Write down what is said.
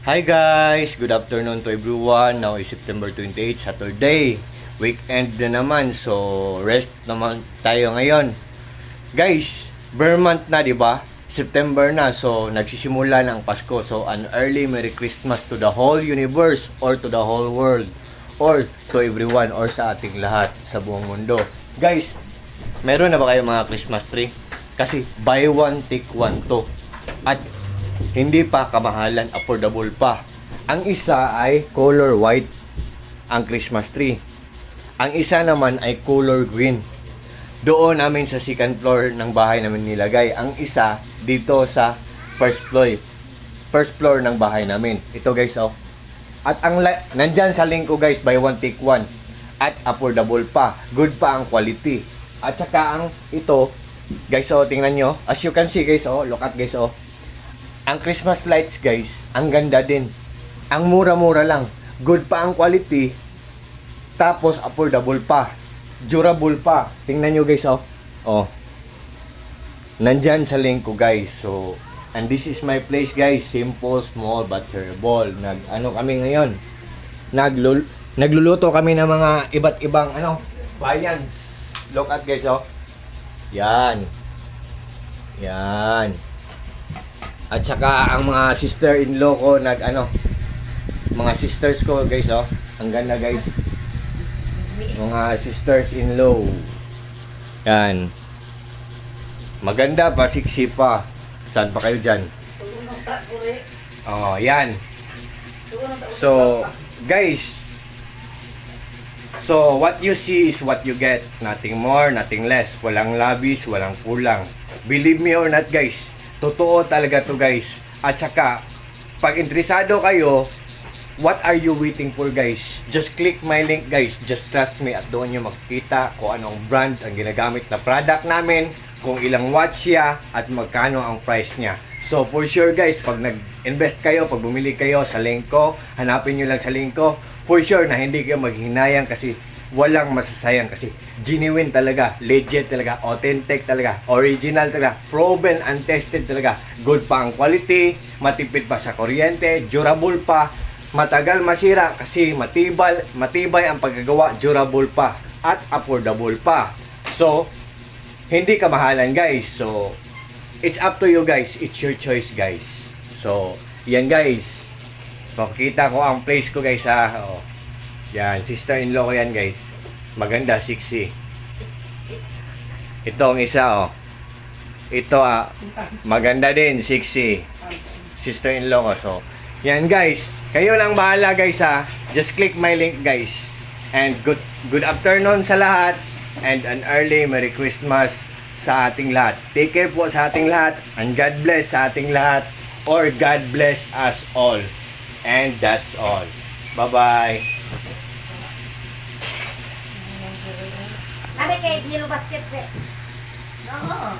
Hi guys! Good afternoon to everyone. Now is September 28, Saturday. Weekend na naman, so rest naman tayo ngayon. Guys, bare month na, di ba? September na, so nagsisimula na ang Pasko. So an early Merry Christmas to the whole universe or to the whole world or to everyone or sa ating lahat sa buong mundo. Guys, meron na ba kayo mga Christmas tree? Kasi buy one, take one to. At hindi pa kamahalan, affordable pa. Ang isa ay color white, ang Christmas tree. Ang isa naman ay color green. Doon namin sa second floor ng bahay namin nilagay. Ang isa dito sa first floor ng bahay namin. Ito guys, oh. At ang nandyan sa link ko guys, buy one take one. At affordable pa. Good pa ang quality. At saka ang ito, guys, oh, tingnan nyo. As you can see guys, oh, look at guys, oh. Ang Christmas lights guys, ang ganda din. Ang mura-mura lang. Good pa ang quality. Tapos affordable pa. Durable pa. Tingnan nyo guys, oh. Oh. Nandyan sa link ko guys. So, and this is my place guys. Simple, small, but terrible. Kami ngayon? Nagluluto kami ng mga iba't ibang viands. Look at guys, oh. Yan. Yan. At saka ang mga sister-in-law ko mga sisters ko guys, oh. Ang ganda guys. Mga sisters-in-law. Yan. Maganda pa, sexy pa. Saan pa kayo dyan? Oh, yan. So, guys. So, what you see is what you get. Nothing more, nothing less. Walang labis, walang kulang. Believe me or not guys. Totoo talaga to guys. At saka, pag interesado kayo, what are you waiting for guys? Just click my link guys. Just trust me at doon nyo makikita kung anong brand ang ginagamit na product namin, kung ilang watts siya, at magkano ang price niya. So for sure guys, pag nag-invest kayo, pag bumili kayo sa link ko, hanapin nyo lang sa link ko, for sure na hindi kayo maghinayang kasi walang masasayang kasi genuine talaga, legit talaga, authentic talaga, original talaga, proven and tested talaga. Good pa ang quality, matipid pa sa kuryente, durable pa, matagal masira kasi matibay ang paggagawa, durable pa, at affordable pa. So, hindi kamahalan guys. So, it's up to you guys. It's your choice guys. So, yan guys. Makikita ko ang place ko guys ha. Oh. Yan, sister-in-law ko yan guys. Maganda, sexy. Ito ang isa, oh. Ito, maganda din, sexy. Sister-in-law ko. So, yan guys. Kayo lang bahala guys ha. Just click my link guys. And good afternoon sa lahat. And an early Merry Christmas sa ating lahat. Take care po sa ating lahat. And God bless sa ating lahat. Or God bless us all. And that's all. Bye-bye. Ada kayak yellow basket deh. Oh.